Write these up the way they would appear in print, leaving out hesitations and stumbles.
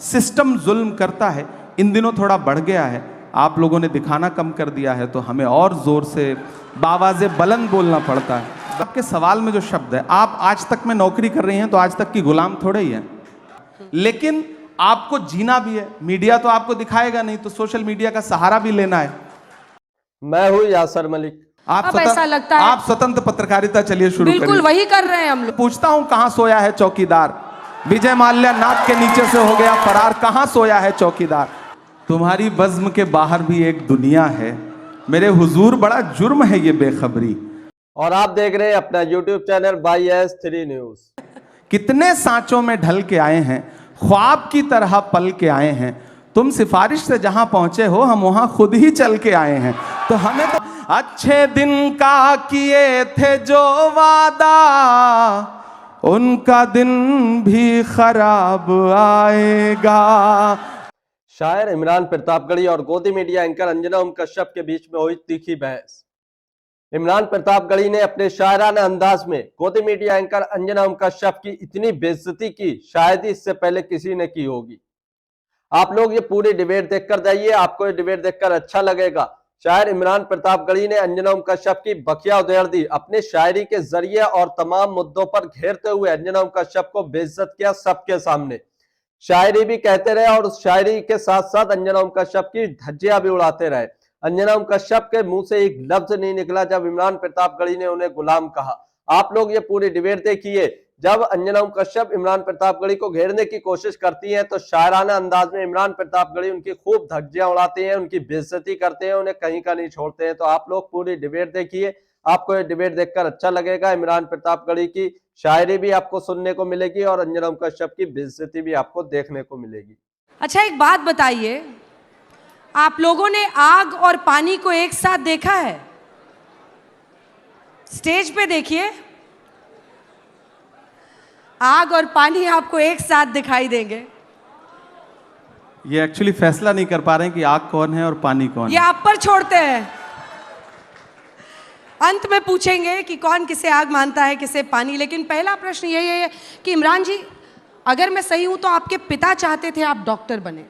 System जुल्म करता है, इन दिनों थोड़ा बढ़ गया है। आप लोगों ने दिखाना कम कर दिया है तो हमें और जोर से बावाज़े बुलंद बोलना पड़ता है। आपके सवाल में जो शब्द है, आप आज तक में नौकरी कर रही हैं तो आज तक की गुलाम थोड़े ही हैं, लेकिन आपको जीना भी है। मीडिया तो आपको दिखाएगा नहीं, तो सोशल मीडिया का सहारा भी लेना है। मैं हूँ यासर मलिक। अब ऐसा लगता है आप स्वतंत्र पत्रकारिता चलिए शुरू करिए। बिल्कुल वही कर रहे हैं हम लोग। पूछता हूं कहां सोया है चौकीदार? विजय माल्या नाक के नीचे से हो गया फरार, कहां सोया है चौकीदार? तुम्हारी बज़्म के बाहर भी एक दुनिया है, मेरे हुजूर बड़ा जुर्म है ये बेखबरी। और आप देख रहे हैं अपना YouTube चैनल YS3 न्यूज। कितने सांचों में ढल के आए हैं, ख्वाब की तरह पल के आए हैं। तुम सिफारिश से जहां पहुंचे हो, हम वहां खुद ही चल के आए हैं। तो हमें तो अच्छे दिन का किए थे जो वादा, उनका दिन भी खराब आएगा। शायर इमरान प्रतापगढ़ी और गोदी मीडिया एंकर अंजना ओम कश्यप के बीच में हुई तीखी बहस। इमरान प्रतापगढ़ी ने अपने शायराना अंदाज में गोदी मीडिया एंकर अंजना ओम कश्यप की इतनी बेइज्जती की, शायद ही इससे पहले किसी ने की होगी। आप लोग ये पूरी डिबेट देखकर जाइए, आपको ये डिबेट देखकर अच्छा लगेगा। शायर इमरान प्रतापगढ़ी ने अंजना ओम कश्यप की बखिया उधेड़ दी। अपनी शायरी के जरिए और तमाम मुद्दों पर घेरते हुए अंजना ओम कश्यप को बेइज्जत किया सबके सामने। शायरी भी कहते रहे और उस शायरी के साथ साथ अंजना ओम कश्यप की धज्जियां भी उड़ाते रहे। अंजना ओम कश्यप के मुंह से एक लफ्ज नहीं निकला जब इमरान प्रतापगढ़ी ने उन्हें गुलाम कहा। आप लोग ये पूरी डिबेट देखिए। जब अंजना ओम कश्यप इमरान प्रतापगढ़ी को घेरने की कोशिश करती हैं तो शायराना अंदाज में इमरान प्रतापगढ़ी उनकी खूब धज्जियां उड़ाते हैं, उनकी बेइज्जती करते हैं, उन्हें कहीं का नहीं छोड़ते हैं। तो आप लोग पूरी डिबेट देखिए, आपको ये डिबेट देखकर अच्छा लगेगा। इमरान प्रतापगढ़ी की शायरी भी आपको सुनने को मिलेगी और अंजना ओम कश्यप की बेइज्जती भी आपको देखने को मिलेगी। अच्छा एक बात बताइए, आप लोगों ने आग और पानी को एक साथ देखा है? स्टेज पे देखिए, आग और पानी आपको एक साथ दिखाई देंगे। ये एक्चुअली फैसला नहीं कर पा रहे हैं कि आग कौन है और पानी कौन ये है। आप पर छोड़ते हैं। अंत में पूछेंगे कि कौन किसे आग मानता है, किसे पानी। लेकिन पहला प्रश्न यही है कि इमरान जी, अगर मैं सही हूं तो आपके पिता चाहते थे आप डॉक्टर बने?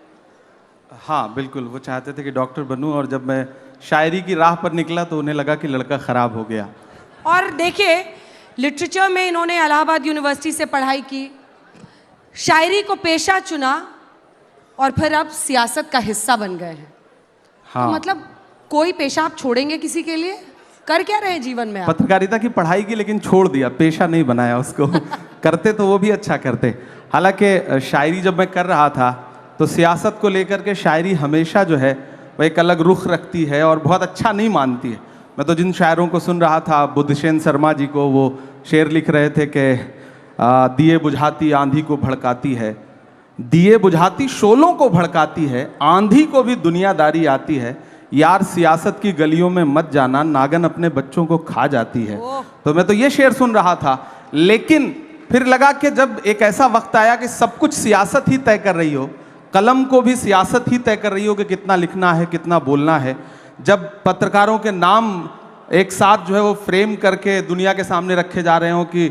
हाँ बिल्कुल, वो चाहते थे कि डॉक्टर बनूं, और जब मैं शायरी की राह पर निकला तो उन्हें लगा कि लड़का खराब हो गया। और देखिए, लिटरेचर में इन्होंने इलाहाबाद यूनिवर्सिटी से पढ़ाई की, शायरी को पेशा चुना और फिर अब सियासत का हिस्सा बन गए हैं। हाँ, तो मतलब कोई पेशा आप छोड़ेंगे किसी के लिए? कर क्या रहे जीवन में आप? पत्रकारिता की पढ़ाई की, लेकिन छोड़ दिया, पेशा नहीं बनाया उसको। करते तो वो भी अच्छा करते। हालांकि शायरी जब मैं कर रहा था तो सियासत को लेकर के शायरी हमेशा जो है वो एक अलग रुख रखती है और बहुत अच्छा नहीं मानती है। मैं तो जिन शायरों को सुन रहा था, बुद्धसेन शर्मा जी को, वो शेर लिख रहे थे कि दिए बुझाती आंधी को भड़काती है, दिए बुझाती शोलों को भड़काती है, आंधी को भी दुनियादारी आती है, यार सियासत की गलियों में मत जाना, नागन अपने बच्चों को खा जाती है। तो मैं तो ये शेर सुन रहा था, लेकिन फिर लगा कि जब एक ऐसा वक्त आया कि सब कुछ सियासत ही तय कर रही हो, कलम को भी सियासत ही तय कर रही हो कि कितना लिखना है, कितना बोलना है, जब पत्रकारों के नाम एक साथ जो है वो फ्रेम करके दुनिया के सामने रखे जा रहे हो कि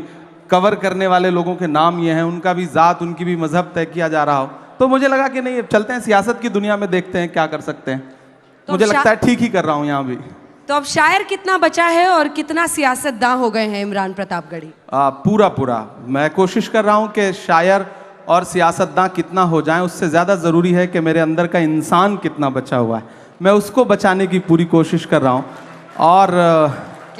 कवर करने वाले लोगों के नाम ये हैं, उनका भी ज़ात, उनकी भी मजहब तय किया जा रहा हो, तो मुझे लगा कि नहीं, चलते हैं सियासत की दुनिया में, देखते हैं क्या कर सकते हैं। तो मुझे लगता है ठीक ही कर रहा हूँ यहाँ भी। तो अब शायर कितना बचा है और कितना सियासतदां हो गए हैं इमरान प्रतापगढ़ी? पूरा पूरा मैं कोशिश कर रहा हूँ कि शायर और सियासतदां कितना हो जाएं, उससे ज़्यादा ज़रूरी है कि मेरे अंदर का इंसान कितना बचा हुआ है, मैं उसको बचाने की पूरी कोशिश कर रहा हूँ। और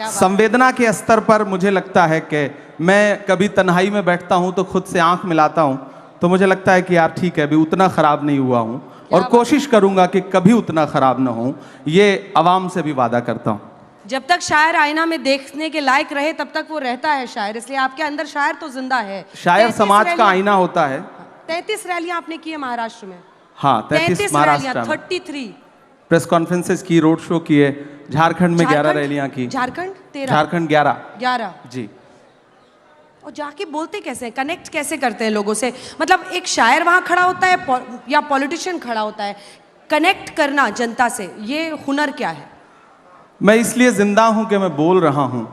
संवेदना के स्तर पर मुझे लगता है कि मैं कभी तन्हाई में बैठता हूँ तो खुद से आंख मिलाता हूँ, तो मुझे लगता है कि यार ठीक है, अभी उतना ख़राब नहीं हुआ हूँ और कोशिश करूँगा कि कभी उतना ख़राब ना हो, ये आवाम से भी वादा करता हूँ। जब तक शायर आईना में देखने के लायक रहे तब तक वो रहता है शायर, इसलिए आपके अंदर शायर तो जिंदा है। शायर समाज का आईना होता है। 33 रैलियां आपने की है महाराष्ट्र में? हाँ, 33 महाराष्ट्र में, 33 प्रेस कॉन्फ्रेंसेस की, रोड शो किए, झारखंड में 11 रैलियां की। झारखंड 13? झारखंड 11 जी। और जाके बोलते कैसे हैं, कनेक्ट कैसे करते हैं लोगों से? मतलब एक शायर वहां खड़ा होता है या पॉलिटिशियन खड़ा होता है, कनेक्ट करना जनता से, ये हुनर क्या है? मैं इसलिए जिंदा हूं कि मैं बोल रहा हूं,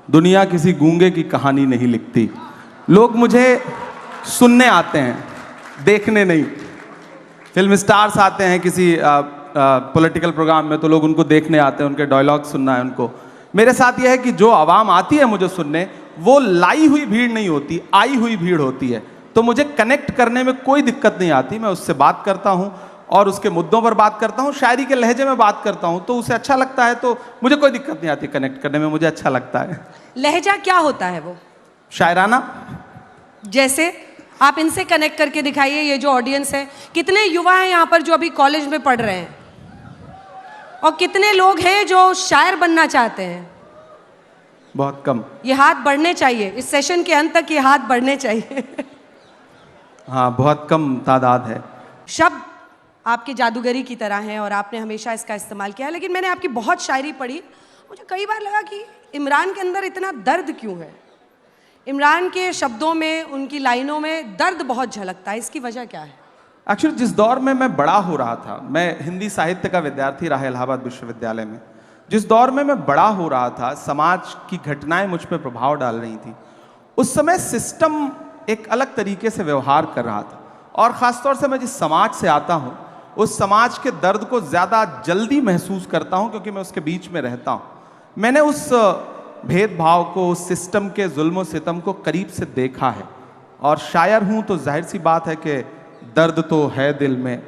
दुनिया किसी गूंगे की कहानी नहीं लिखती। लोग मुझे सुनने आते हैं, देखने नहीं। फिल्म स्टार्स आते हैं किसी पॉलिटिकल प्रोग्राम में, तो लोग उनको देखने आते हैं, उनके डायलॉग सुनना है उनको। मेरे साथ यह है कि जो आवाम आती है मुझे सुनने, वो लाई हुई भीड़ नहीं होती, आई हुई भीड़ होती है। तो मुझे कनेक्ट करने में कोई दिक्कत नहीं आती। मैं उससे बात करता हूँ और उसके मुद्दों पर बात करता हूँ, शायरी के लहजे में बात करता हूँ, तो उसे अच्छा लगता है, तो मुझे कोई दिक्कत नहीं आती कनेक्ट करने में, मुझे अच्छा लगता है। लहजा क्या होता है वो? शायराना। जैसे आप इनसे कनेक्ट करके दिखाइए, ये जो ऑडियंस है, कितने युवा हैं यहाँ पर जो अभी कॉलेज में पढ़ रहे हैं, और कितने लोग हैं जो शायर बनना चाहते हैं? बहुत कम। ये हाथ बढ़ने चाहिए, इस सेशन के अंत तक ये हाथ बढ़ने चाहिए। हाँ, बहुत कम तादाद है। शब्द आपकी जादूगरी की तरह हैं और आपने हमेशा इसका इस्तेमाल किया है, लेकिन मैंने आपकी बहुत शायरी पढ़ी, मुझे कई बार लगा कि इमरान के अंदर इतना दर्द क्यों है? इमरान के शब्दों में, उनकी लाइनों में दर्द बहुत झलकता है, इसकी वजह क्या है? एक्चुअली जिस दौर में मैं बड़ा हो रहा था, मैं हिंदी साहित्य का विद्यार्थी रहा इलाहाबाद विश्वविद्यालय में, जिस दौर में मैं बड़ा हो रहा था, समाज की घटनाएं मुझ पर प्रभाव डाल रही थी, उस समय सिस्टम एक अलग तरीके से व्यवहार कर रहा था। और ख़ासतौर से मैं जिस समाज से आता हूँ, उस समाज के दर्द को ज़्यादा जल्दी महसूस करता हूँ, क्योंकि मैं उसके बीच में रहता हूँ। मैंने उस भेदभाव को, उस सिस्टम के जुल्म सितम को करीब से देखा है, और शायर हूँ तो जाहिर सी बात है कि दर्द तो है दिल में।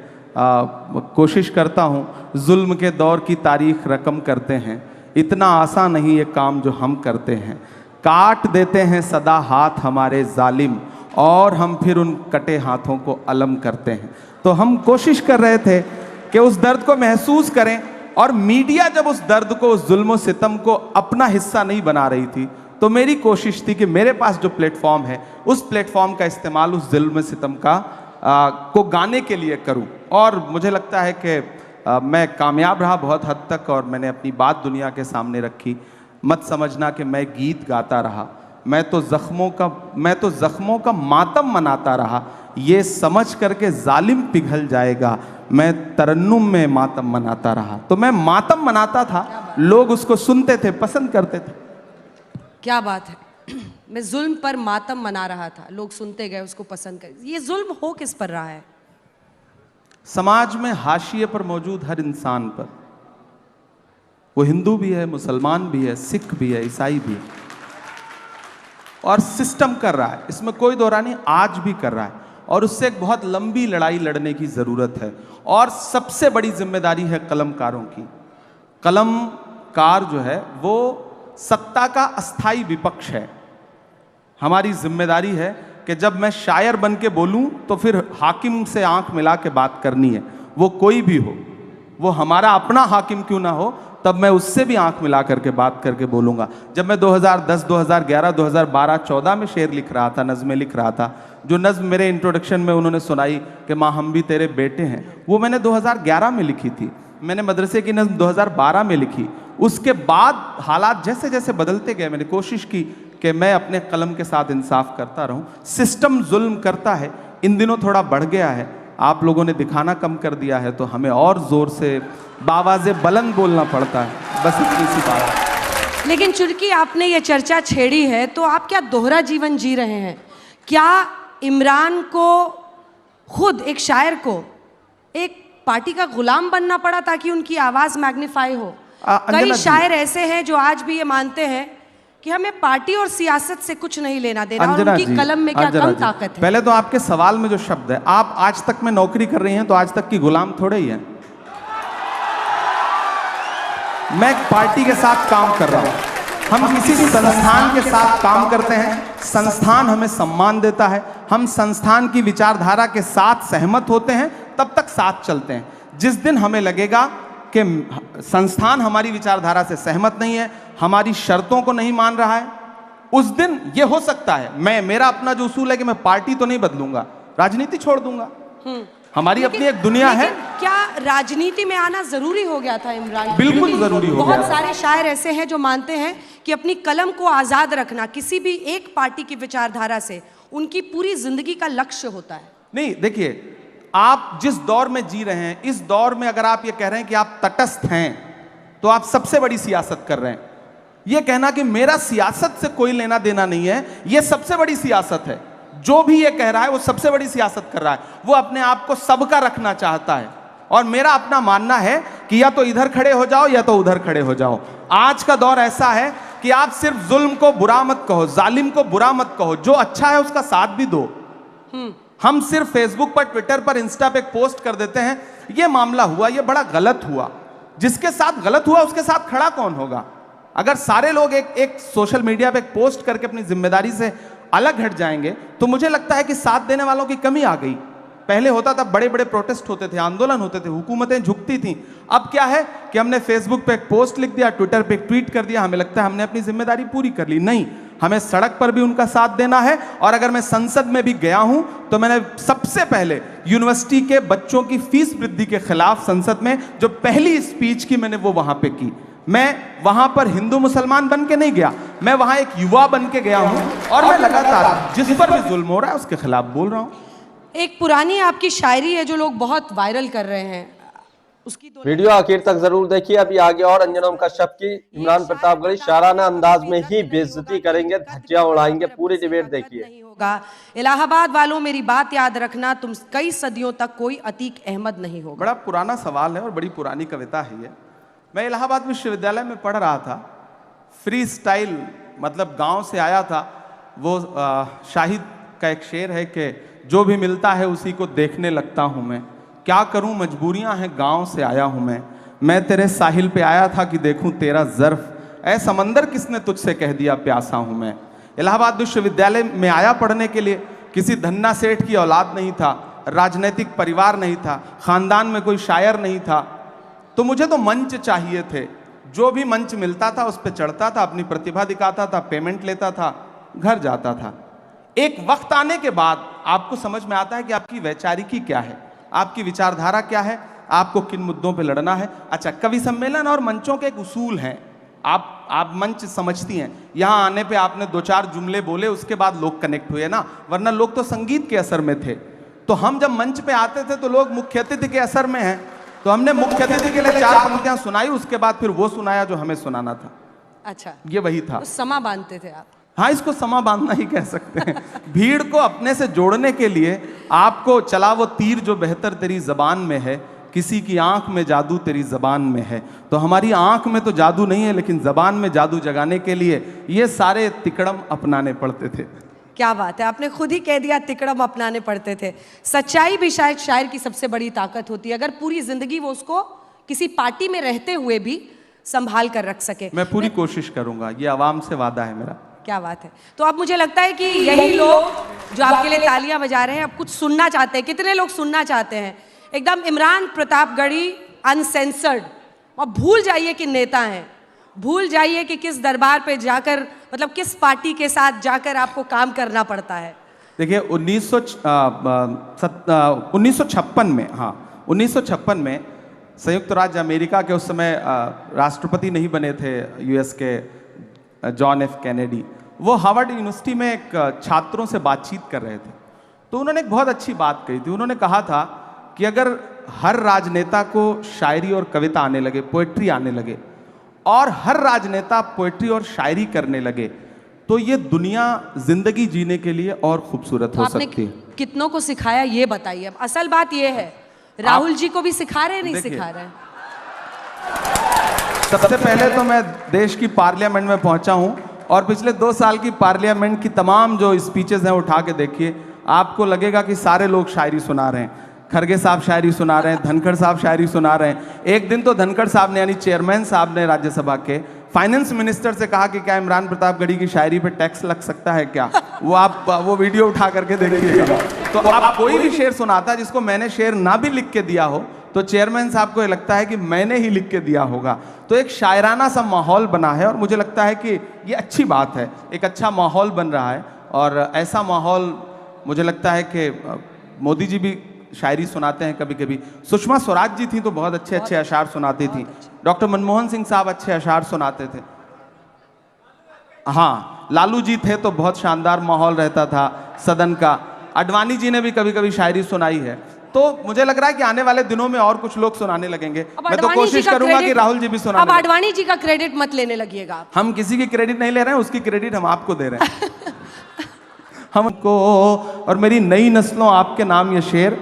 कोशिश करता हूँ, जुल्म के दौर की तारीख रकम करते हैं, इतना आसान नहीं ये काम जो हम करते हैं, काट देते हैं सदा हाथ हमारे जालिम, और हम फिर उन कटे हाथों को अलम करते हैं। तो हम कोशिश कर रहे थे कि उस दर्द को महसूस करें, और मीडिया जब उस दर्द को, उस जुल्म सितम को अपना हिस्सा नहीं बना रही थी, तो मेरी कोशिश थी कि मेरे पास जो प्लेटफॉर्म है, उस प्लेटफॉर्म का इस्तेमाल उस जुल्म सितम का को गाने के लिए करूं। और मुझे लगता है कि मैं कामयाब रहा बहुत हद तक, और मैंने अपनी बात दुनिया के सामने रखी। मत समझना कि मैं गीत गाता रहा, मैं तो ज़ख्मों का मातम मनाता रहा, ये समझ करके जालिम पिघल जाएगा, मैं तरन्नुम में मातम मनाता रहा। तो मैं मातम मनाता था, लोग उसको सुनते थे, पसंद करते थे। क्या बात है। मैं जुल्म पर मातम मना रहा था, लोग सुनते गए, उसको पसंद कर। ये जुल्म हो किस पर रहा है? समाज में हाशिए पर मौजूद हर इंसान पर, वो हिंदू भी है, मुसलमान भी है, सिख भी है, ईसाई भी है, और सिस्टम कर रहा है, इसमें कोई दो राय नहीं, आज भी कर रहा है, और उससे एक बहुत लंबी लड़ाई लड़ने की ज़रूरत है। और सबसे बड़ी जिम्मेदारी है कलमकारों की। कलमकार जो है वो सत्ता का अस्थाई विपक्ष है। हमारी जिम्मेदारी है कि जब मैं शायर बन के बोलूं, तो फिर हाकिम से आंख मिला के बात करनी है, वो कोई भी हो, वो हमारा अपना हाकिम क्यों ना हो, तब मैं उससे भी आंख मिला करके बात करके बोलूँगा। जब मैं 2010, 2011, 2012, 14 में शेर लिख रहा था, नज़में लिख रहा था, जो नज़्म मेरे इंट्रोडक्शन में उन्होंने सुनाई कि माँ हम भी तेरे बेटे हैं, वो मैंने 2011 में लिखी थी। मैंने मदरसे की नज़्म 2012 में लिखी। उसके बाद हालात जैसे जैसे बदलते गए, मैंने कोशिश की कि मैं अपने कलम के साथ इंसाफ करता रहूं। सिस्टम जुल्म करता है, इन दिनों थोड़ा बढ़ गया है, आप लोगों ने दिखाना कम कर दिया है, तो हमें और ज़ोर से बावाज़े बुलंद बोलना पड़ता है, बस इतनी सी बात है। लेकिन चूंकि आपने ये चर्चा छेड़ी है, तो आप क्या दोहरा जीवन जी रहे हैं? क्या इमरान को, खुद एक शायर को, एक पार्टी का गुलाम बनना पड़ा ताकि उनकी आवाज़ मैग्नीफाई हो? कई शायर ऐसे हैं जो आज भी ये मानते हैं कि हमें पार्टी और सियासत से कुछ नहीं लेना देना, और उनकी कलम में क्या कम ताकत है? पहले तो आपके सवाल में जो शब्द है, आप आज तक में नौकरी कर रही हैं, तो आज तक की गुलाम थोड़े ही हैं। मैं एक पार्टी के साथ काम कर रहा हूं, हम किसी संस्थान के साथ काम करते हैं, संस्थान हमें सम्मान देता है, हम संस्थान की विचारधारा के साथ सहमत होते हैं, तब तक साथ चलते हैं। जिस दिन हमें लगेगा कि संस्थान हमारी विचारधारा से सहमत नहीं है, हमारी शर्तों को नहीं मान रहा है, उस दिन ये हो सकता है, मेरा अपना जो उसूल है कि मैं पार्टी तो नहीं बदलूंगा, राजनीति छोड़ दूंगा। हमारी अपनी एक दुनिया है। क्या राजनीति में आना जरूरी हो गया था इमरान? बिल्कुल जरूरी हो गया। बहुत सारे शायर ऐसे हैं जो मानते हैं कि अपनी कलम को आजाद रखना किसी भी एक पार्टी की विचारधारा से उनकी पूरी जिंदगी का लक्ष्य होता है। नहीं, देखिए, आप जिस दौर में जी रहे हैं, इस दौर में अगर आप ये कह रहे हैं कि आप तटस्थ हैं, तो आप सबसे बड़ी सियासत कर रहे हैं। ये कहना कि मेरा सियासत से कोई लेना देना नहीं है, ये सबसे बड़ी सियासत है। जो भी ये कह रहा है वो सबसे बड़ी सियासत कर रहा है। वो अपने आप को सबका रखना चाहता है और मेरा अपना मानना है कि या तो इधर खड़े हो जाओ या तो उधर खड़े हो जाओ। आज का दौर ऐसा है कि आप सिर्फ जुल्म को बुरा मत कहो, जालिम को बुरा मत कहो, जो अच्छा है उसका साथ भी दो। हम सिर्फ फेसबुक पर, ट्विटर पर, इंस्टा पे पोस्ट कर देते हैं ये मामला हुआ, ये बड़ा गलत हुआ। जिसके साथ गलत हुआ उसके साथ खड़ा कौन होगा? अगर सारे लोग एक सोशल मीडिया पे एक पोस्ट करके अपनी जिम्मेदारी से अलग हट जाएंगे तो मुझे लगता है कि साथ देने वालों की कमी आ गई। पहले होता था, बड़े बड़े प्रोटेस्ट होते थे, आंदोलन होते थे, हुकूमतें झुकती थीं। अब क्या है कि हमने फेसबुक पे एक पोस्ट लिख दिया, ट्विटर पे एक ट्वीट कर दिया, हमें लगता है हमने अपनी जिम्मेदारी पूरी कर ली। नहीं, हमें सड़क पर भी उनका साथ देना है। और अगर मैं संसद में भी गया हूं तो मैंने सबसे पहले यूनिवर्सिटी के बच्चों की फीस वृद्धि के खिलाफ संसद में जो पहली स्पीच की मैंने वो वहां पे की। मैं वहां पर हिंदू मुसलमान बन के नहीं गया, मैं वहां एक युवा बन के गया हूं और मैं लगातार जिस पर भी जुल्म हो रहा है उसके खिलाफ बोल रहा हूं। एक पुरानी आपकी शायरी है जो लोग बहुत वायरल कर रहे हैं, उसकी दो वीडियो आखिर तक जरूर देखिए। अभी आगे और अंजना ओम कश्यप की इमरान प्रतापगढ़ी शाराना अंदाज में ही बेइज्जती करेंगे, धज्जियां उड़ाएंगे। पूरी डिबेट देखिए। नहीं होगा। इलाहाबाद वालों मेरी बात याद रखना, तुम कई सदियों तक कोई अतीक अहमद नहीं होगा। बड़ा पुराना सवाल है और बड़ी पुरानी कविता है ये। मैं इलाहाबाद विश्वविद्यालय में पढ़ रहा था, फ्री स्टाइल मतलब गांव से आया था। वो शाहिद का एक शेर है कि जो भी मिलता है उसी को देखने लगता हूं मैं, क्या करूं मजबूरियां हैं गांव से आया हूं मैं तेरे साहिल पे आया था कि देखूं तेरा ज़र्फ, ऐ समंदर किसने तुझसे कह दिया प्यासा हूं मैं। इलाहाबाद विश्वविद्यालय में आया पढ़ने के लिए, किसी धन्ना सेठ की औलाद नहीं था, राजनीतिक परिवार नहीं था, खानदान में कोई शायर नहीं था, तो मुझे तो मंच चाहिए थे। जो भी मंच मिलता था उस पर चढ़ता था, अपनी प्रतिभा दिखाता था, पेमेंट लेता था, घर जाता था। एक वक्त आने के बाद आपको समझ में आता है कि आपकी वैचारिकी क्या है, आपकी विचारधारा क्या है, आपको किन मुद्दों पे लड़ना है। अच्छा, कवि सम्मेलन और मंचों के एक उसूल हैं। आप मंच समझती हैं, यहाँ आने पे आपने दो चार जुमले बोले उसके बाद लोग कनेक्ट हुए ना, वरना लोग तो संगीत के असर में थे। तो हम जब मंच पे आते थे तो लोग मुख्य अतिथि के असर में हैं, तो हमने मुख्य अतिथि के लिए चार पंक्तियां सुनाई, उसके बाद फिर वो सुनाया जो हमें सुनाना था। अच्छा, ये वही था। तो समा बांधते थे आप? हाँ, इसको समा बांधना ही कह सकते हैं। भीड़ को अपने से जोड़ने के लिए आपको चला वो तीर जो बेहतर तेरी जबान में है, किसी की आंख में जादू तेरी जबान में है। तो हमारी आंख में तो जादू नहीं है, लेकिन जबान में जादू जगाने के लिए ये सारे तिकड़म अपनाने पड़ते थे। क्या बात है, आपने खुद ही कह दिया तिकड़म अपनाने पड़ते थे। सच्चाई भी शायद शायर की सबसे बड़ी ताकत होती है, अगर पूरी जिंदगी वो उसको किसी पार्टी में रहते हुए भी संभाल कर रख सके। मैं पूरी कोशिश करूंगा, ये आवाम से वादा है मेरा। क्या बात है। तो अब मुझे लगता है कि यही लोग जो आपके लिए तालियां बजा रहे हैं अब कुछ सुनना चाहते हैं। कितने लोग सुनना चाहते हैं एकदम इमरान प्रतापगढ़ी अनसेंसर्ड? और भूल जाइए कि नेता हैं, भूल जाइए कि किस दरबार पे जाकर, मतलब किस पार्टी के साथ जाकर आपको काम करना पड़ता है। देखिए 1956 में, हाँ 1956 में संयुक्त राज्य अमेरिका के उस समय राष्ट्रपति नहीं बने थे यूएस के जॉन एफ कैनेडी। वो हार्वर्ड यूनिवर्सिटी में एक छात्रों से बातचीत कर रहे थे, तो उन्होंने एक बहुत अच्छी बात कही थी। उन्होंने कहा था कि अगर हर राजनेता को शायरी और कविता आने लगे, पोएट्री आने लगे, और हर राजनेता पोएट्री और शायरी करने लगे, तो ये दुनिया जिंदगी जीने के लिए और खूबसूरत हो सकती है। कितनों को सिखाया ये बताइए। अब असल बात ये है, राहुल जी को भी सिखा रहे नहीं सिखा रहे? सबसे पहले तो मैं देश की पार्लियामेंट में पहुंचा हूं और पिछले 2 साल की पार्लियामेंट की तमाम जो स्पीचेस हैं उठा के देखिए, आपको लगेगा कि सारे लोग शायरी सुना रहे हैं। खरगे साहब शायरी सुना रहे हैं, धनखड़ साहब शायरी सुना रहे हैं। एक दिन तो धनखड़ साहब ने, यानी चेयरमैन साहब ने राज्यसभा के, फाइनेंस मिनिस्टर से कहा कि क्या इमरान प्रतापगढ़ी की शायरी पे टैक्स लग सकता है क्या? वो आप वो वीडियो उठा करके देखिएगा। तो आप कोई भी शेर सुनाता जिसको मैंने शेर ना भी लिख के दिया हो तो चेयरमैन साहब को ये लगता है कि मैंने ही लिख के दिया होगा। तो एक शायराना सा माहौल बना है और मुझे लगता है कि ये अच्छी बात है, एक अच्छा माहौल बन रहा है। और ऐसा माहौल मुझे लगता है कि मोदी जी भी शायरी सुनाते हैं कभी कभी, सुषमा स्वराज जी थी तो बहुत अच्छे अच्छे अशार सुनाती थी, डॉक्टर मनमोहन सिंह साहब अच्छे अशार सुनाते थे, हाँ लालू जी थे तो बहुत शानदार माहौल रहता था सदन का, अडवाणी जी ने भी कभी कभी शायरी सुनाई है। तो मुझे लग रहा है कि आने वाले दिनों में और कुछ लोग सुनाने लगेंगे। मैं तो कोशिश करूंगा कि राहुल जी भी सुनाने। अब अडवाणी जी का क्रेडिट मत लेने लगिएगा। हम किसी की क्रेडिट नहीं ले रहे हैं, उसकी क्रेडिट हम आपको दे रहे हैं। हमको। और मेरी नई नस्लों आपके नाम ये शेर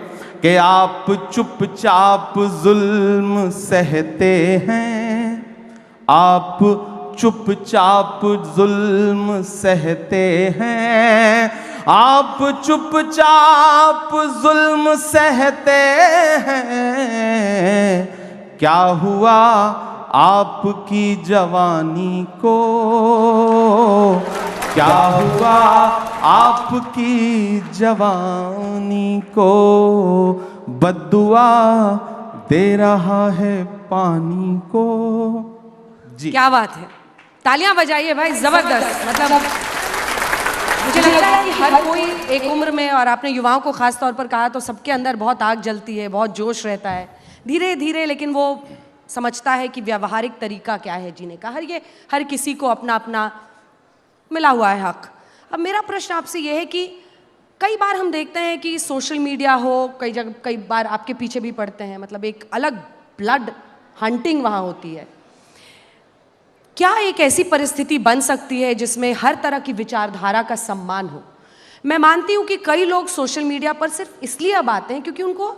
कि आप चुपचाप जुल्म सहते हैं, आप चुपचाप जुल्म सहते हैं, आप चुपचाप जुल्म सहते हैं, क्या हुआ आपकी जवानी को, क्या हुआ आपकी जवानी को, बद्दुआ दे रहा है पानी को। जी क्या बात है, तालियां बजाइए भाई, जबरदस्त। मतलब मुझे लगता है कि हर कोई एक उम्र में, और आपने युवाओं को खास तौर पर कहा, तो सबके अंदर बहुत आग जलती है, बहुत जोश रहता है, धीरे धीरे लेकिन वो समझता है कि व्यावहारिक तरीका क्या है जीने का। हर किसी को अपना अपना मिला हुआ है हक। अब मेरा प्रश्न आपसे ये है कि कई बार हम देखते हैं कि सोशल मीडिया हो, कई बार आपके पीछे भी पड़ते हैं, मतलब एक अलग ब्लड हंटिंग वहाँ होती है। क्या एक ऐसी परिस्थिति बन सकती है जिसमें हर तरह की विचारधारा का सम्मान हो? मैं मानती हूँ कि कई लोग सोशल मीडिया पर सिर्फ इसलिए अब आते हैं क्योंकि उनको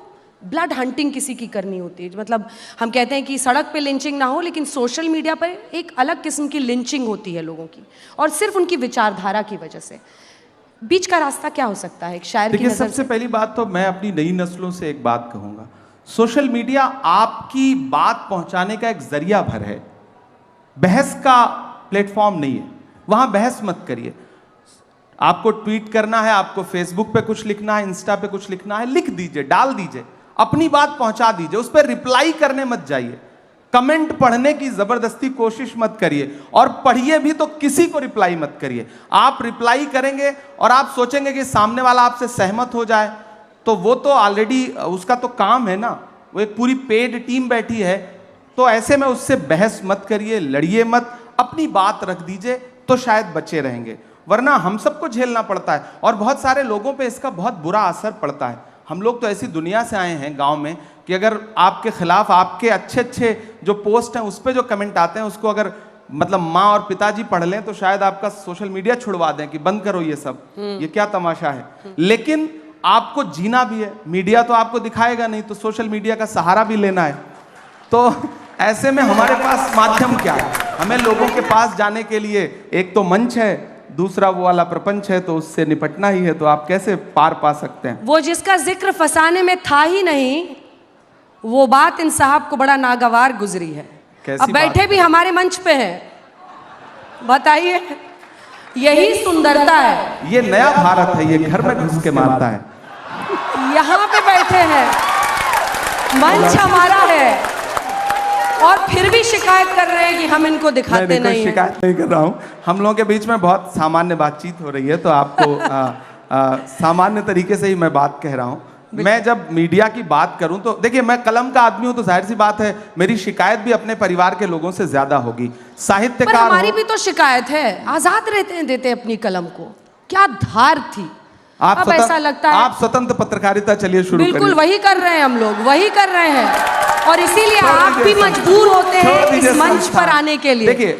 ब्लड हंटिंग किसी की करनी होती है। मतलब हम कहते हैं कि सड़क पे लिंचिंग ना हो, लेकिन सोशल मीडिया पर एक अलग किस्म की लिंचिंग होती है लोगों की, और सिर्फ उनकी विचारधारा की वजह से। बीच का रास्ता क्या हो सकता है एक शायर की देखिए, नज़र सबसे पहली बात तो मैं अपनी नई नस्लों से एक बात कहूंगा, सोशल मीडिया आपकी बात पहुंचाने का एक जरिया भर है, बहस का प्लेटफॉर्म नहीं है। वहां बहस मत करिए। आपको ट्वीट करना है, आपको फेसबुक पे कुछ लिखना है, इंस्टा पे कुछ लिखना है, लिख दीजिए, डाल दीजिए, अपनी बात पहुंचा दीजिए, उस पर रिप्लाई करने मत जाइए, कमेंट पढ़ने की जबरदस्ती कोशिश मत करिए, और पढ़िए भी तो किसी को रिप्लाई मत करिए। आप रिप्लाई करेंगे और आप सोचेंगे कि सामने वाला आपसे सहमत हो जाए, तो वो तो ऑलरेडी उसका तो काम है ना, वो एक पूरी पेड टीम बैठी है। तो ऐसे में उससे बहस मत करिए, लड़िए मत, अपनी बात रख दीजिए, तो शायद बचे रहेंगे। वरना हम सबको झेलना पड़ता है, और बहुत सारे लोगों पे इसका बहुत बुरा असर पड़ता है। हम लोग तो ऐसी दुनिया से आए हैं गांव में कि अगर आपके खिलाफ आपके अच्छे अच्छे जो पोस्ट हैं उस पर जो कमेंट आते हैं उसको अगर मतलब माँ और पिताजी पढ़ लें तो शायद आपका सोशल मीडिया छुड़वा दें कि बंद करो ये सब, ये क्या तमाशा है। लेकिन आपको जीना भी है, मीडिया तो आपको दिखाएगा नहीं, तो सोशल मीडिया का सहारा भी लेना है। तो ऐसे में हमारे पास माध्यम क्या है? हमें लोगों के पास जाने के लिए एक तो मंच है, दूसरा वो वाला प्रपंच है, तो उससे निपटना ही है। तो आप कैसे पार पा सकते हैं? वो जिसका जिक्र फसाने में था ही नहीं, वो बात इन साहब को बड़ा नागवार गुजरी है। अब बैठे भी हमारे मंच पे हैं, बताइए, यही सुंदरता है। ये नया भारत है, ये घर में घुस के मारता है। यहाँ पे बैठे हैं, मंच हमारा है, और फिर भी शिकायत कर रहे हैं कि हम इनको दिखाते नहीं हैं। शिकायत नहीं कर रहा हूँ, हम लोगों के बीच में बहुत सामान्य बातचीत हो रही है, तो आपको सामान्य तरीके से ही मैं बात कह रहा हूँ। मैं जब मीडिया की बात करूं तो देखिए, मैं कलम का आदमी हूं, तो जाहिर सी बात है मेरी शिकायत भी अपने परिवार के लोगों से ज्यादा होगी। साहित्यकार, पर हमारी भी तो शिकायत है, आजाद रहते हैं, देते अपनी कलम को, क्या धार थी। अब ऐसा लगता है आप स्वतंत्र पत्रकारिता चलिए शुरू करिए। बिल्कुल वही कर रहे हैं हम लोग, वही कर रहे हैं, और इसीलिए आप भी मजबूर होते हैं इस मंच पर आने के लिए। देखिए,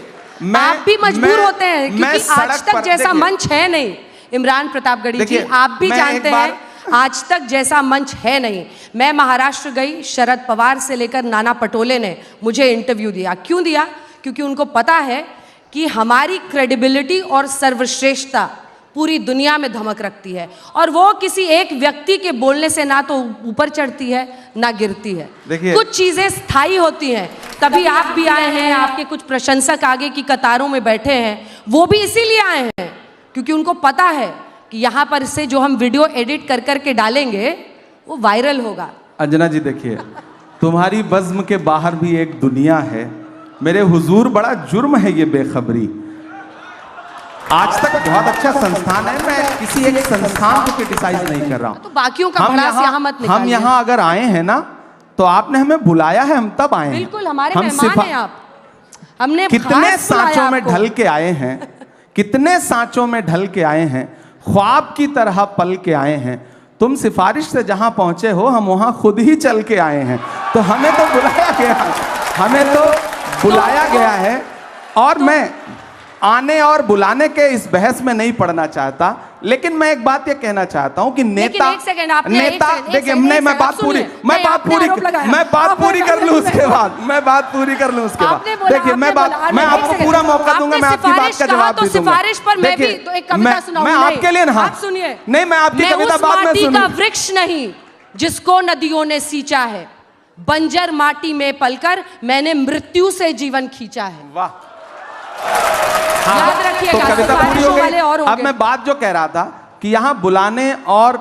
आप भी मजबूर होते हैं क्योंकि आज तक जैसा मंच है नहीं। इमरान प्रतापगढ़ी जी, आप भी जानते हैं आज तक जैसा मंच है नहीं। मैं महाराष्ट्र गई, शरद पवार से लेकर नाना पटोले ने मुझे इंटरव्यू दिया। क्यों दिया? क्योंकि उनको पता है कि हमारी क्रेडिबिलिटी और सर्वश्रेष्ठता पूरी दुनिया में धमक रखती है, और वो किसी एक व्यक्ति के बोलने से ना तो ऊपर चढ़ती है ना गिरती है। कुछ चीजें स्थायी होती हैं। तभी आप भी आए हैं, आपके कुछ प्रशंसक आगे की कतारों में बैठे हैं, वो भी इसीलिए आए हैं क्योंकि उनको पता है कि यहाँ पर से जो हम वीडियो एडिट कर करके डालेंगे वो वायरल होगा। अंजना जी देखिए, तुम्हारी बज़्म के बाहर भी एक दुनिया है। मेरे हुजूर, बड़ा जुर्म है ये बेखबरी। आज तक बहुत अच्छा संस्थान है, मैं किसी एक संस्थान को क्रिटिसाइज नहीं कर रहा हूँ। तो बाकियों का भड़ास यहाँ मत निकालिए। हम यहाँ अगर आए हैं ना, तो आपने हमें बुलाया है, हम तब आए हैं। बिल्कुल, हमारे मेहमान हैं आप। हमने कितने सांचों में ढल के आए हैं, कितने सांचों में ढल के आए हैं, ख्वाब की तरह पल के आए हैं। तुम सिफारिश से जहां पहुंचे हो, हम वहां खुद ही चल के आए हैं। तो हमें तो बुलाया गया, हमें तो बुलाया गया है। और मैं आने और बुलाने के इस बहस में नहीं पड़ना चाहता, लेकिन मैं एक बात ये कहना चाहता हूं कि नेता एक सेकंड, आपने एक नेता सेकंड, एक देखिए सेकंड, नहीं एक मैं सेकंड, बात आप पूरी सुनिए। मैं नहीं, बात आपने पूरी आरोप लगाया। मैं बात आपने पूरी कर लूं आरोप उसके लगाया। बाद मैं बात पूरी कर लूं उसके आपने बाद बोला, देखिए मैं आपने बात बोला, मैं एक आपको सेकंड, पूरा मौका दूंगा, आपने मैं आपकी बात सिफारिश का कहा जवाब तो भी दूंगा। सिफारिश पर मैं भी देखिए, तो एक कविता सुनाऊं। मैं नहीं, आपके लिए ना आप सुनिए। नहीं मैं आपकी कविता उस बाद में माटी का सुनूं। वृक्ष नहीं जिसको नदियों ने सींचा है, बंजर माटी में पलकर मैंने मृत्यु से जीवन खींचा है। वाह याद तो रखिएगा, कविता पूरी हो सिफारिशों वाले और गई। अब होंगे। मैं बात जो कह रहा था कि यहां बुलाने और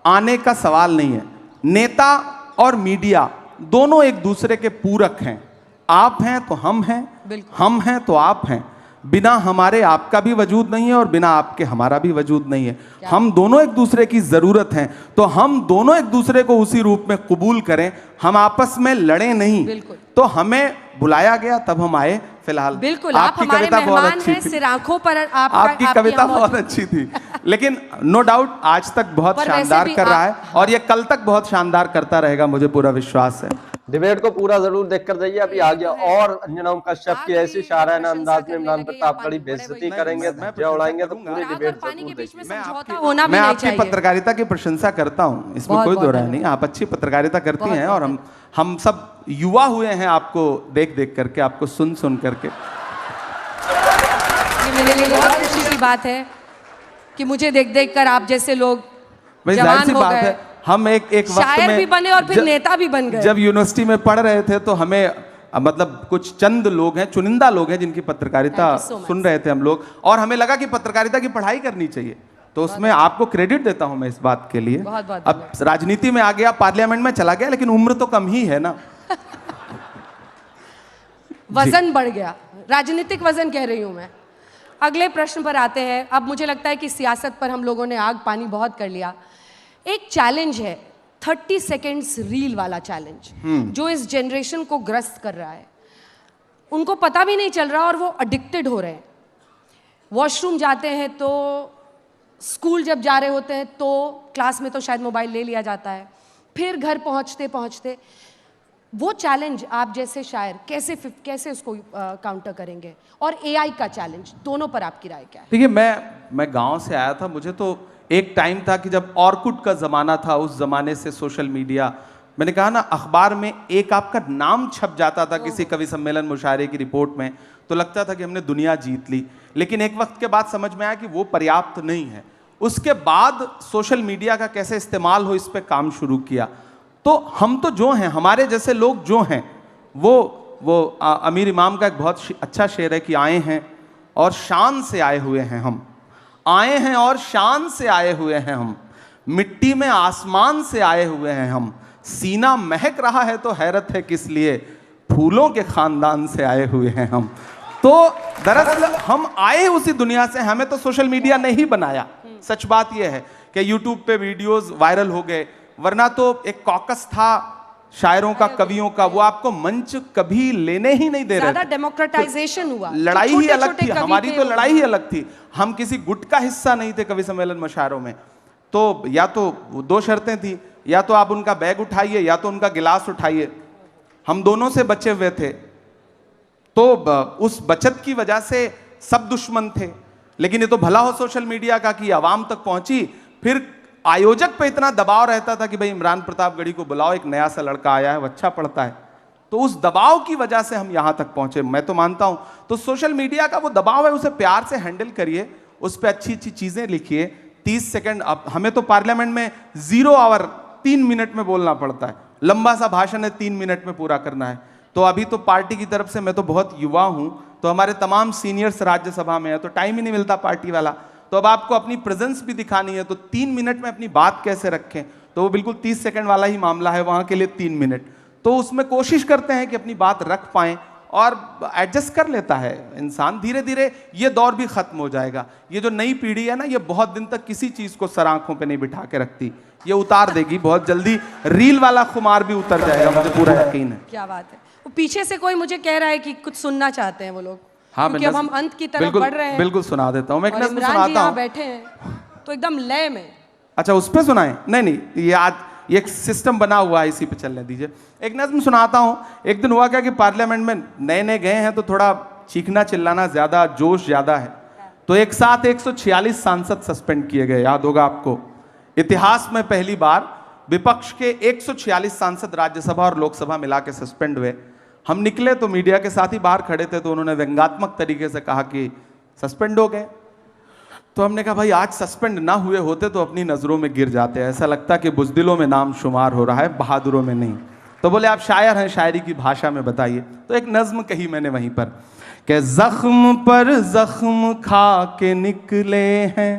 आने का सवाल नहीं है, नेता और मीडिया दोनों एक दूसरे के पूरक हैं। आप हैं तो हम हैं, बिल्कुल। हम हैं तो आप हैं। बिना हमारे आपका भी वजूद नहीं है और बिना आपके हमारा भी वजूद नहीं है। हम दोनों एक दूसरे की जरूरत हैं, तो हम दोनों एक दूसरे को उसी रूप में कबूल करें, हम आपस में लड़े नहीं। बिल्कुल। तो हमें बुलाया गया तब हम आए। फिलहाल बिल्कुल, आप आपकी हमारे कविता बहुत मेहमान अच्छी हैं, थी। सिर आंखों पर आपकी कविता बहुत अच्छी थी, लेकिन नो डाउट आज तक बहुत पर वैसे शानदार भी कर रहा आप- है और ये कल तक बहुत शानदार करता रहेगा, मुझे पूरा विश्वास है। डिबेट को पूरा जरूर देखकर जाइए। अभी आ गया और अंजना ओम कश्यप की ऐसी शायराना अंदाज में इमरान प्रतापगढ़ी बेइज्जती करेंगे, धज्जियां उड़ाएंगे, तो पूरी डिबेट जरूर देखिए। होना भी मैं नहीं आपकी चाहिए। पत्रकारिता की प्रशंसा करता हूं, इसमें बहुत कोई बहुत दो राय धन्यवाद। नहीं। आप अच्छी पत्रकारिता करती बहुत हैं बहुत और हम सब युवा हुए हैं आपको देख देख करके, आपको सुन सुन करके। ये मेरे लिए बहुत खुशी की बात है कि मुझे देख देख कर आप जैसे लोग भाई जाहिर जवान सी हो बात गए, है, हम एक वक्त शायर में भी बने और फिर नेता भी बन गए। जब यूनिवर्सिटी में पढ़ रहे थे तो हमें मतलब कुछ चंद लोग हैं, चुनिंदा लोग हैं जिनकी पत्रकारिता Thank you so much. सुन रहे थे हम लोग, और हमें लगा कि पत्रकारिता की पढ़ाई करनी चाहिए। तो उसमें आपको क्रेडिट देता हूं मैं इस बात के लिए। बहुत बहुत अब राजनीति में आ गया, पार्लियामेंट में चला गया, लेकिन उम्र तो कम ही है ना। वजन बढ़ गया, राजनीतिक वजन कह रही हूं मैं। अगले प्रश्न पर आते हैं। अब मुझे लगता है कि सियासत पर हम लोगों ने आग पानी बहुत कर लिया। एक चैलेंज है 30 सेकेंड्स रील वाला चैलेंज, जो इस जनरेशन को ग्रस्त कर रहा है। उनको पता भी नहीं चल रहा और वो एडिक्टेड हो रहे हैं। वॉशरूम जाते हैं तो, स्कूल जब जा रहे होते हैं तो, क्लास में तो शायद मोबाइल ले लिया जाता है, फिर घर पहुंचते पहुंचते वो चैलेंज आप जैसे शायर कैसे उसको काउंटर करेंगे, और एआई का चैलेंज, दोनों पर आपकी राय क्या है? देखिए मैं गांव से आया था, मुझे तो एक टाइम था कि जब ऑर्कुट का ज़माना था, उस ज़माने से सोशल मीडिया, मैंने कहा ना, अखबार में एक आपका नाम छप जाता था किसी कवि सम्मेलन मुशायरे की रिपोर्ट में, तो लगता था कि हमने दुनिया जीत ली। लेकिन एक वक्त के बाद समझ में आया कि वो पर्याप्त नहीं है। उसके बाद सोशल मीडिया का कैसे इस्तेमाल हो, इस पर काम शुरू किया। तो हम तो जो हैं, हमारे जैसे लोग जो हैं, वो अमीर इमाम का एक बहुत अच्छा शेर है कि आए हैं और शान से आए हुए हैं हम, आए हैं और शान से आए हुए हैं हम, मिट्टी में आसमान से आए हुए हैं हम, सीना महक रहा है तो हैरत है किस लिए, फूलों के खानदान से आए हुए हैं हम। तो दरअसल हम आए उसी दुनिया से, हमें तो सोशल मीडिया ने ही बनाया। सच बात यह है कि यूट्यूब पे वीडियोस वायरल हो गए, वरना तो एक कॉकस था शायरों का, कवियों का, वो आपको मंच कभी लेने ही नहीं दे रहे ज्यादा थे। डेमोक्रेटाइजेशन हुआ, लड़ाई ही अलग थी, छोटे-छोटे हमारी कवि तो थे, लड़ाई ही अलग थी। हम किसी गुट का हिस्सा नहीं थे कवि सम्मेलन मुशायरों में। तो या तो दो शर्तें थी, या तो आप उनका बैग उठाइए या तो उनका गिलास उठाइए। हम दोनों से बचे हुए थे, तो उस बचत की वजह से सब दुश्मन थे। लेकिन ये तो भला हो सोशल मीडिया का कि आवाम तक पहुंची। फिर आयोजक पे इतना दबाव रहता था कि भाई इमरान प्रतापगढ़ी को बुलाओ, एक नया सा लड़का आया है, वो अच्छा पढ़ता है। तो उस दबाव की वजह से हम यहां तक पहुंचे, मैं तो मानता हूं। तो सोशल मीडिया का वो दबाव है, उसे प्यार से हैंडल करिए, उस पर अच्छी अच्छी चीजें लिखिए। 30 सेकंड, अब हमें तो पार्लियामेंट में 0 आवर 3 मिनट में बोलना पड़ता है, लंबा सा भाषण है 3 मिनट में पूरा करना है। तो अभी तो पार्टी की तरफ से, मैं तो बहुत युवा हूं, तो हमारे तमाम सीनियर्स राज्यसभा में है, तो टाइम ही नहीं मिलता पार्टी वाला। तो अब आपको अपनी प्रेजेंस भी दिखानी है, तो 3 मिनट में अपनी बात कैसे रखें, तो वो बिल्कुल 30 सेकंड वाला ही मामला है, वहां के लिए 3 मिनट। तो उसमें कोशिश करते हैं कि अपनी बात रख पाएं, और एडजस्ट कर लेता है इंसान। धीरे धीरे ये दौर भी खत्म हो जाएगा। ये जो नई पीढ़ी है ना, ये बहुत दिन तक किसी चीज को सर आंखों पे नहीं बिठा के रखती, ये उतार देगी बहुत जल्दी। रील वाला खुमार भी उतर जाएगा, मुझे पूरा यकीन है। क्या बात है। वो पीछे से कोई मुझे कह रहा है कि कुछ सुनना चाहते हैं वो लोग, हाँ, क्योंकि अब हम अंत की तरफ बिल्कुल, बढ़ रहे हैं। बिल्कुल सुना देता हूँ मैं, एक और नज़्म इमरान जी सुनाता यहाँ हूँ। बैठे हैं तो एकदम लय में। अच्छा, उस पे सुनाएं? नहीं नहीं, ये आज ये एक सिस्टम बना हुआ है, इसी पे चलने दीजिए। एक नज़्म सुनाता हूँ। एक दिन हुआ क्या कि पार्लियामेंट में नए नए गए हैं, तो थोड़ा चीखना चिल्लाना ज्यादा, जोश ज्यादा है। तो एक साथ 146 सांसद सस्पेंड किए गए, याद होगा आपको। इतिहास में पहली बार विपक्ष के 146 सांसद राज्यसभा और लोकसभा मिला के सस्पेंड हुए। हम निकले तो मीडिया के साथ ही बाहर खड़े थे, तो उन्होंने व्यंग्यात्मक तरीके से कहा कि सस्पेंड हो गए। तो हमने कहा भाई आज सस्पेंड ना हुए होते तो अपनी नजरों में गिर जाते, ऐसा लगता कि बुज़दिलों में नाम शुमार हो रहा है, बहादुरों में नहीं। तो बोले आप शायर हैं, शायरी की भाषा में बताइए। तो एक नज्म कही मैंने वहीं पर कि जख्म पर जख्म खा के निकले हैं।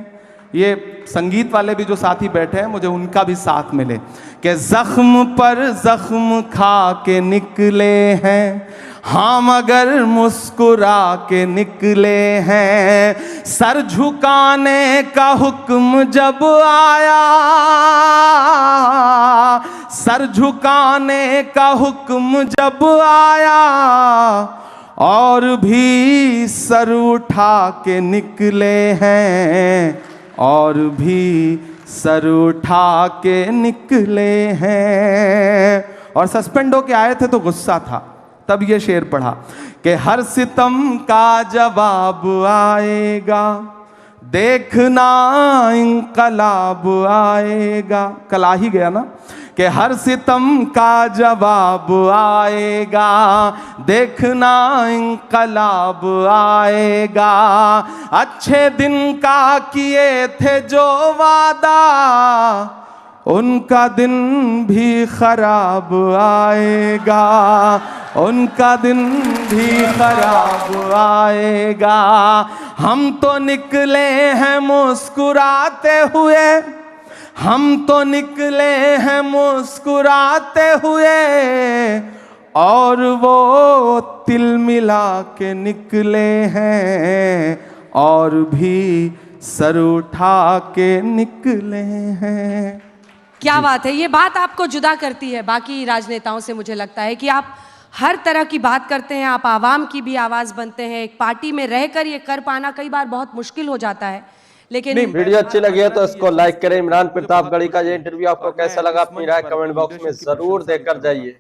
ये संगीत वाले भी जो साथी बैठे हैं, मुझे उनका भी साथ मिले कि जख्म पर जख्म खा के निकले हैं, हाँ मगर मुस्कुरा के निकले हैं। सर झुकाने का हुक्म जब आया, सर झुकाने का हुक्म जब आया, और भी सर उठा के निकले हैं, और भी सर उठा के निकले हैं। और सस्पेंड होके आए थे तो गुस्सा था, तब ये शेर पढ़ा कि हर सितम का जवाब आएगा, देखना इंकलाब आएगा। कल आ ही गया ना कि हर सितम का जवाब आएगा, देखना इंकलाब आएगा। अच्छे दिन का किए थे जो वादा, उनका दिन भी खराब आएगा, उनका दिन भी खराब आएगा। हम तो निकले हैं मुस्कुराते हुए, हम तो निकले हैं मुस्कुराते हुए, और वो तिल मिला के निकले हैं, और भी सर उठा के निकले हैं। क्या बात है। ये बात आपको जुदा करती है बाकी राजनेताओं से, मुझे लगता है कि आप हर तरह की बात करते हैं, आप आवाम की भी आवाज़ बनते हैं। एक पार्टी में रहकर ये कर पाना कई बार बहुत मुश्किल हो जाता है, लेकिन वीडियो अच्छी लगी है तो इसको लाइक करें। इमरान प्रतापगढ़ी का ये इंटरव्यू आपको कैसा लगा, अपनी राय कमेंट बॉक्स में जरूर देकर जाइए।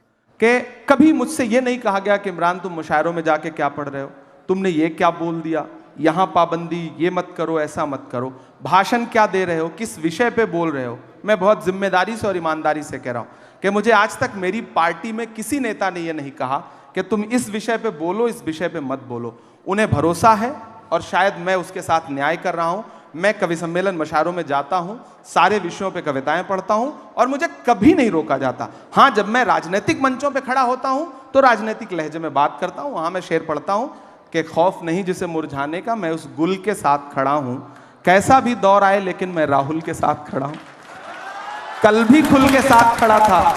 कि कभी मुझसे ये नहीं कहा गया कि इमरान तुम मुशायरों में जाके क्या पढ़ रहे हो, तुमने ये क्या बोल दिया, यहाँ पाबंदी, ये मत करो, ऐसा मत करो, भाषण क्या दे रहे हो, किस विषय पे बोल रहे हो। मैं बहुत जिम्मेदारी से और ईमानदारी से कह रहा हूँ कि मुझे आज तक मेरी पार्टी में किसी नेता ने ये नहीं कहा कि तुम इस विषय पे बोलो, इस विषय पे मत बोलो। उन्हें भरोसा है और शायद मैं उसके साथ न्याय कर रहा हूँ। मैं कवि सम्मेलन मुशायरों में जाता हूँ, सारे विषयों पे कविताएं पढ़ता हूँ और मुझे कभी नहीं रोका जाता। हाँ, जब मैं राजनीतिक मंचों पे खड़ा होता हूँ तो राजनीतिक लहजे में बात करता हूँ, वहाँ मैं शेर पढ़ता हूँ कि खौफ नहीं जिसे मुरझाने का, मैं उस गुल के साथ खड़ा हूँ। कैसा भी दौर आए लेकिन मैं राहुल के साथ खड़ा हूँ। कल भी खुल के साथ खड़ा था,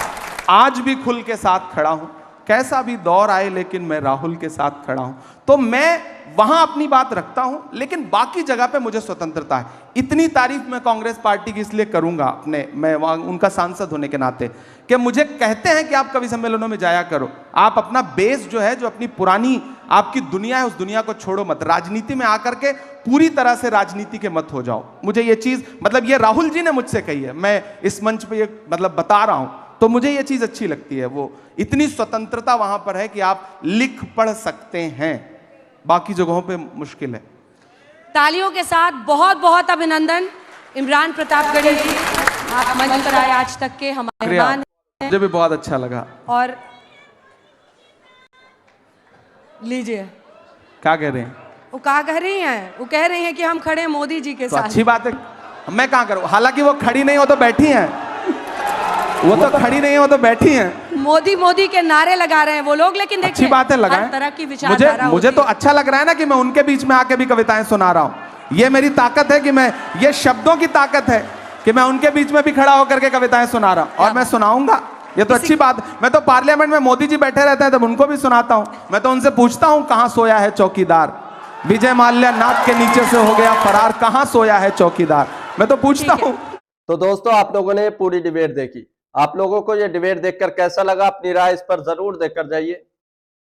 आज भी खुल के साथ खड़ा हूँ। कैसा भी दौर आए लेकिन मैं राहुल के साथ खड़ा हूं। तो मैं वहां अपनी बात रखता हूं, लेकिन बाकी जगह पे मुझे स्वतंत्रता है। इतनी तारीफ मैं कांग्रेस पार्टी की इसलिए करूंगा अपने, मैं वहां उनका सांसद होने के नाते, कि मुझे कहते हैं कि आप कवि सम्मेलनों में जाया करो, आप अपना बेस जो है, जो अपनी पुरानी आपकी दुनिया है, उस दुनिया को छोड़ो मत, राजनीति में आकर के पूरी तरह से राजनीति के मत हो जाओ। मुझे ये चीज, मतलब ये राहुल जी ने मुझसे कही है, मैं इस मंच पे ये मतलब बता रहा हूं, तो मुझे ये चीज अच्छी लगती है। वो इतनी स्वतंत्रता वहां पर है कि आप लिख पढ़ सकते हैं, बाकी जगहों पे मुश्किल है। तालियों के साथ बहुत बहुत अभिनंदन इमरान प्रतापगढ़ी जी, आप मंच पर आए आज तक के हमारे मेहमान हैं। मुझे भी बहुत अच्छा लगा। और लीजिए, क्या कह रहे हैं? वो क्या कह रही हैं? वो कह रही हैं कि हम खड़े हैं मोदी जी के तो साथ। अच्छी बात है, मैं कहाँ करूँ, हालांकि वो खड़ी नहीं हो तो बैठी हैं, वो तो खड़ी नहीं हो तो बैठी हैं। मोदी मोदी के नारे लगा रहे हैं वो लोग, लेकिन देखिए अच्छी बात है, लगाएं। हर तरह की विचारधारा मुझे तो अच्छा लग रहा है ना कि मैं उनके बीच में आके भी कविताएं सुना रहा हूं। ये मेरी ताकत है कि मैं, ये शब्दों की ताकत है कि मैं उनके बीच में भी खड़ा होकर के कविताएं सुना रहा हूं, और मैं सुनाऊंगा। ये तो अच्छी बात। मैं तो पार्लियामेंट में मोदी जी बैठे रहते हैं तब उनको भी सुनाता हूं। मैं तो उनसे पूछता हूं कहां सोया है चौकीदार, विजय माल्या नाक के नीचे से हो गया फरार, कहां सोया है चौकीदार, मैं तो पूछता हूं। तो दोस्तों, आप लोगों ने पूरी डिबेट देखी। आप लोगों को ये डिबेट देखकर कैसा लगा, अपनी राय इस पर जरूर देकर जाइए।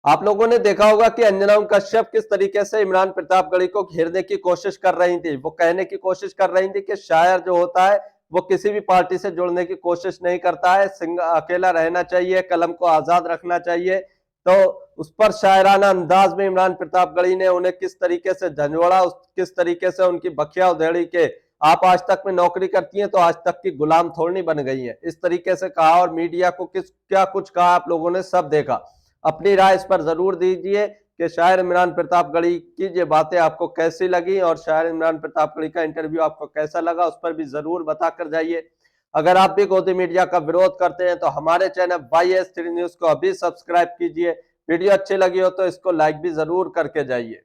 आप लोगों ने देखा होगा कि अंजना ओम कश्यप किस तरीके से इमरान प्रतापगढ़ी को घेरने की कोशिश कर रही थी। वो कहने की कोशिश कर रही थी कि शायर जो होता है वो किसी भी पार्टी से जुड़ने की कोशिश नहीं करता है, अकेला रहना चाहिए, कलम को आजाद रखना चाहिए, तो उस पर शायराना अंदाज में इमरान प्रतापगढ़ी ने उन्हें किस तरीके से झंझोड़ा, किस तरीके से उनकी बखिया उधेड़ी के आप आज तक में नौकरी करती हैं तो आज तक की गुलाम थोड़ी बन गई हैं, इस तरीके से कहा। और मीडिया को क्या कुछ कहा आप लोगों ने सब देखा। अपनी राय इस पर जरूर दीजिए कि शायर इमरान प्रतापगढ़ी की ये बातें आपको कैसी लगी और शायर इमरान प्रतापगढ़ी का इंटरव्यू आपको कैसा लगा, उस पर भी जरूर बताकर जाइए। अगर आप भी गोदी मीडिया का विरोध करते हैं तो हमारे चैनल YS3 न्यूज को अभी सब्सक्राइब कीजिए। वीडियो अच्छी लगी हो तो इसको लाइक भी जरूर करके जाइए।